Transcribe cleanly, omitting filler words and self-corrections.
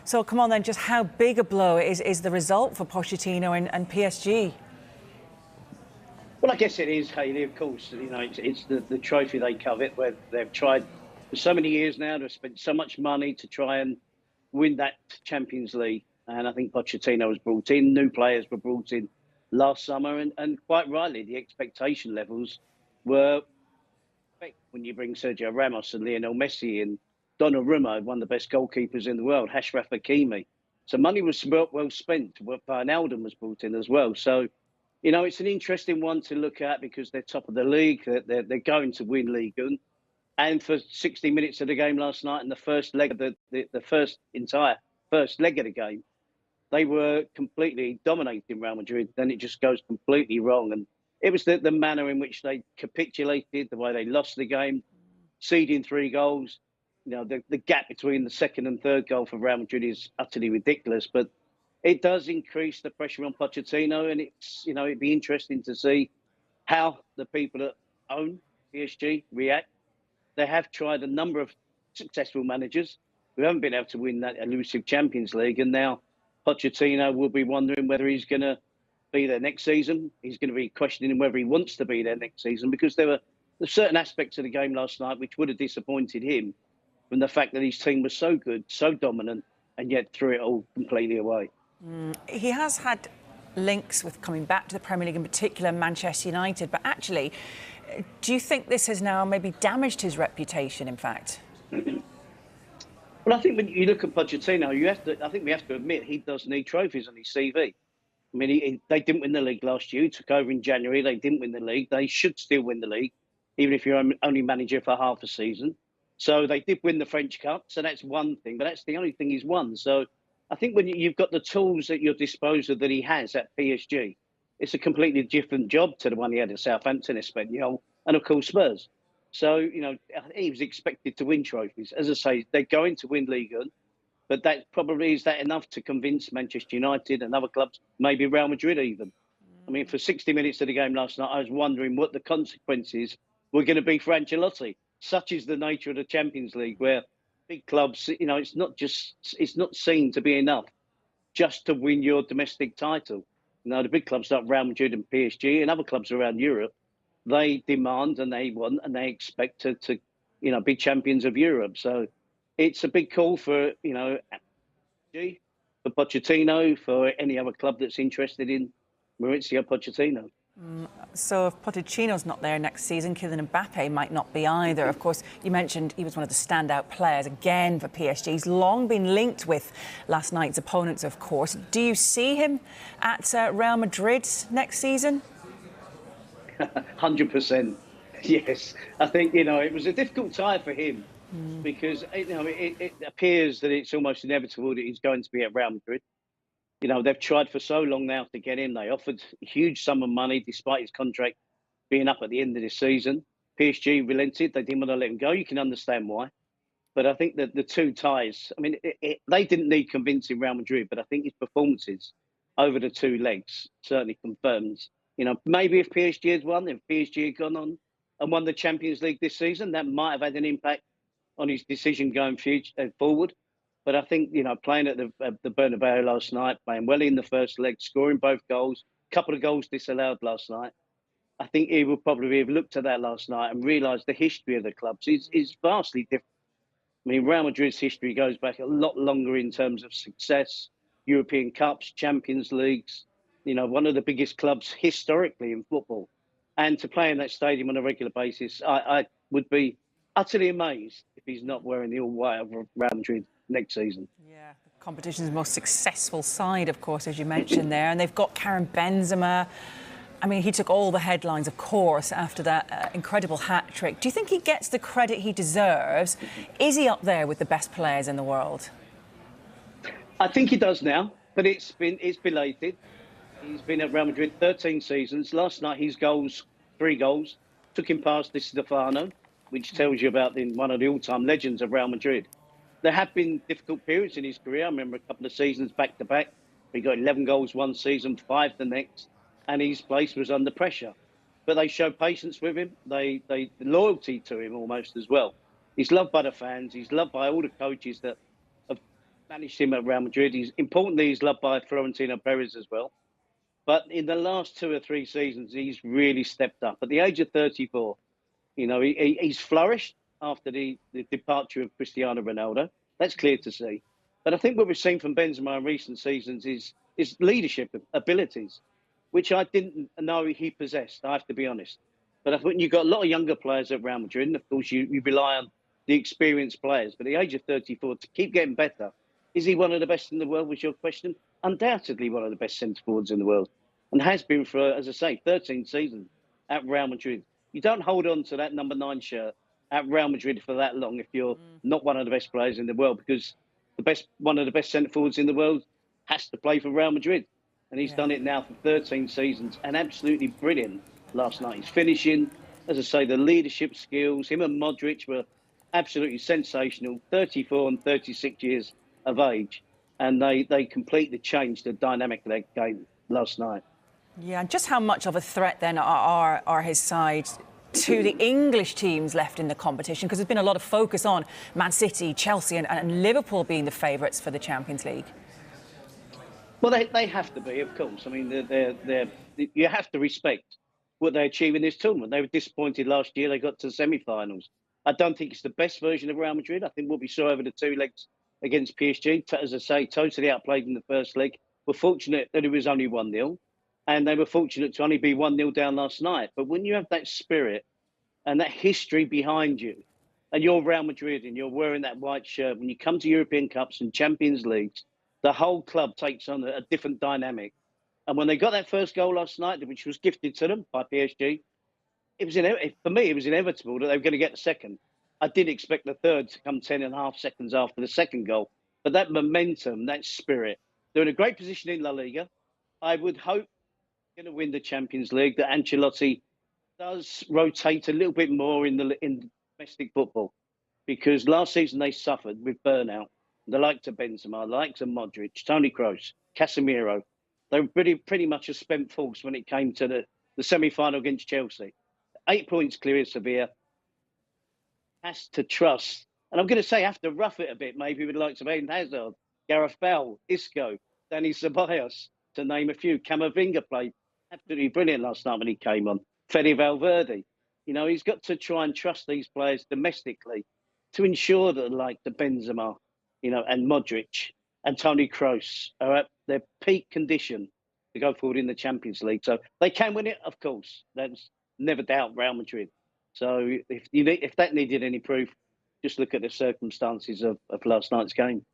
So come on then, just how big a blow is the result for Pochettino and PSG? Well, I guess it is, Hayley, of course. You know, it's the trophy they covet, where they've tried for so many years now, they've spent so much money to try and win that Champions League. And I think Pochettino was brought in, new players were brought in last summer, and quite rightly, the expectation levels were when you bring Sergio Ramos and Lionel Messi and Donnarumma, one of the best goalkeepers in the world, Ashraf Hakimi. So money was well spent. Wijnaldum was brought in as well. So, you know, it's an interesting one to look at because they're top of the league. They're going to win League One. And for 60 minutes of the game last night and the first leg of the entire first leg of the game, they were completely dominating Real Madrid. Then it just goes completely wrong. And it was the manner in which they capitulated, the way they lost the game, ceding 3 goals. You know, the gap between the second and third goal for Real Madrid is utterly ridiculous. But it does increase the pressure on Pochettino. And it's, you know, it'd be interesting to see how the people that own PSG react. They have tried a number of successful managers who haven't been able to win that elusive Champions League. And now Pochettino will be wondering whether he's going to be there next season. He's going to be questioning whether he wants to be there next season because there were certain aspects of the game last night which would have disappointed him from the fact that his team was so good, so dominant, and yet threw it all completely away. He has had links with coming back to the Premier League, in particular Manchester United, but actually, do you think this has now maybe damaged his reputation, in fact? Well, I think when you look at Pochettino, I think we have to admit he does need trophies on his CV. I mean, they didn't win the league last year. He took over in January. They didn't win the league. They should still win the league, even if you're only manager for half a season. So they did win the French Cup. So that's one thing, but that's the only thing he's won. So I think when you've got the tools at your disposal that he has at PSG, it's a completely different job to the one he had at Southampton, Espanyol, and of course Spurs. So, you know, he was expected to win trophies. As I say, they're going to win League One, but that probably is that enough to convince Manchester United and other clubs, maybe Real Madrid even. I mean, for 60 minutes of the game last night, I was wondering what the consequences were going to be for Ancelotti. Such is the nature of the Champions League, where big clubs, you know, it's not seen to be enough just to win your domestic title. You know, the big clubs like Real Madrid and PSG and other clubs around Europe, they demand and they want and they expect to you know, be champions of Europe. So it's a big call for, you know, for Pochettino, for any other club that's interested in Mauricio Pochettino. So if Pochettino's not there next season, Kylian Mbappe might not be either. Of course, you mentioned he was one of the standout players again for PSG. He's long been linked with last night's opponents, of course. Do you see him at Real Madrid next season? 100%. Yes. I think, you know, it was a difficult tie for him because, you know, it appears that it's almost inevitable that he's going to be at Real Madrid. You know, they've tried for so long now to get him. They offered a huge sum of money despite his contract being up at the end of this season. PSG relented. They didn't want to let him go. You can understand why. But I think that the two ties, I mean, they didn't need convincing Real Madrid, but I think his performances over the 2 legs certainly confirms. You know, maybe if PSG had won, if PSG had gone on and won the Champions League this season, that might have had an impact on his decision going forward. But I think, you know, playing at the Bernabeu last night, playing well in the first leg, scoring both goals, a couple of goals disallowed last night, I think he will probably have looked at that last night and realised the history of the clubs is vastly different. I mean, Real Madrid's history goes back a lot longer in terms of success, European Cups, Champions Leagues, you know, one of the biggest clubs historically in football. And to play in that stadium on a regular basis, I would be utterly amazed if he's not wearing the all-white of Real Madrid next season. Yeah, the competition's most successful side, of course, as you mentioned there. And they've got Karim Benzema. I mean, he took all the headlines, of course, after that incredible hat-trick. Do you think he gets the credit he deserves? Is he up there with the best players in the world? I think he does now, but it's belated. He's been at Real Madrid 13 seasons. Last night, his goals, 3 goals, took him past Di Stefano, which tells you about one of the all-time legends of Real Madrid. There have been difficult periods in his career. I remember a couple of seasons back-to-back. He got 11 goals one season, 5 the next, and his place was under pressure. But they showed patience with him. They loyalty to him almost as well. He's loved by the fans. He's loved by all the coaches that have managed him at Real Madrid. He's loved by Florentino Perez as well. But in the last 2 or 3 seasons, he's really stepped up. At the age of 34, he's flourished after the departure of Cristiano Ronaldo. That's clear to see. But I think what we've seen from Benzema in recent seasons is leadership abilities, which I didn't know he possessed, I have to be honest. But I think you've got a lot of younger players at Real Madrid, and of course you rely on the experienced players. But at the age of 34, to keep getting better, is he one of the best in the world, was your question? Undoubtedly one of the best centre-forwards in the world, and has been for, as I say, 13 seasons at Real Madrid. You don't hold on to that number 9 shirt at Real Madrid for that long if you're not one of the best players in the world, because one of the best centre forwards in the world has to play for Real Madrid. And he's done it now for 13 seasons, and absolutely brilliant last night. He's finishing, as I say, the leadership skills. Him and Modric were absolutely sensational, 34 and 36 years of age. And they completely changed the dynamic of that game last night. Yeah, and just how much of a threat then are his side to the English teams left in the competition? Because there's been a lot of focus on Man City, Chelsea and Liverpool being the favourites for the Champions League. Well, they have to be, of course. I mean, you have to respect what they achieve in this tournament. They were disappointed last year. They got to the semi-finals. I don't think it's the best version of Real Madrid. I think what we saw over the 2 legs against PSG, as I say, totally outplayed in the first leg. We're fortunate that it was only 1-0. And they were fortunate to only be 1-0 down last night. But when you have that spirit and that history behind you, and you're Real Madrid and you're wearing that white shirt, when you come to European Cups and Champions Leagues, the whole club takes on a different dynamic. And when they got that first goal last night, which was gifted to them by PSG, for me, it was inevitable that they were going to get the second. I didn't expect the third to come 10.5 seconds after the second goal. But that momentum, that spirit, they're in a great position in La Liga. I would hope going to win the Champions League, that Ancelotti does rotate a little bit more in domestic football, because last season they suffered with burnout. The likes of Benzema, the likes of Modric, Toni Kroos, Casemiro, they were pretty much a spent force when it came to the semi-final against Chelsea. 8 points clear of Sevilla. Has to trust, and I'm going to say have to rough it a bit, maybe with the likes of Eden Hazard, Gareth Bale, Isco, Dani Ceballos, to name a few. Camavinga played absolutely brilliant last night when he came on. Fede Valverde. He's got to try and trust these players domestically to ensure that, like the Benzema, and Modric and Toni Kroos are at their peak condition to go forward in the Champions League. So they can win it, of course. That's never doubt Real Madrid. So if that needed any proof, just look at the circumstances of last night's game.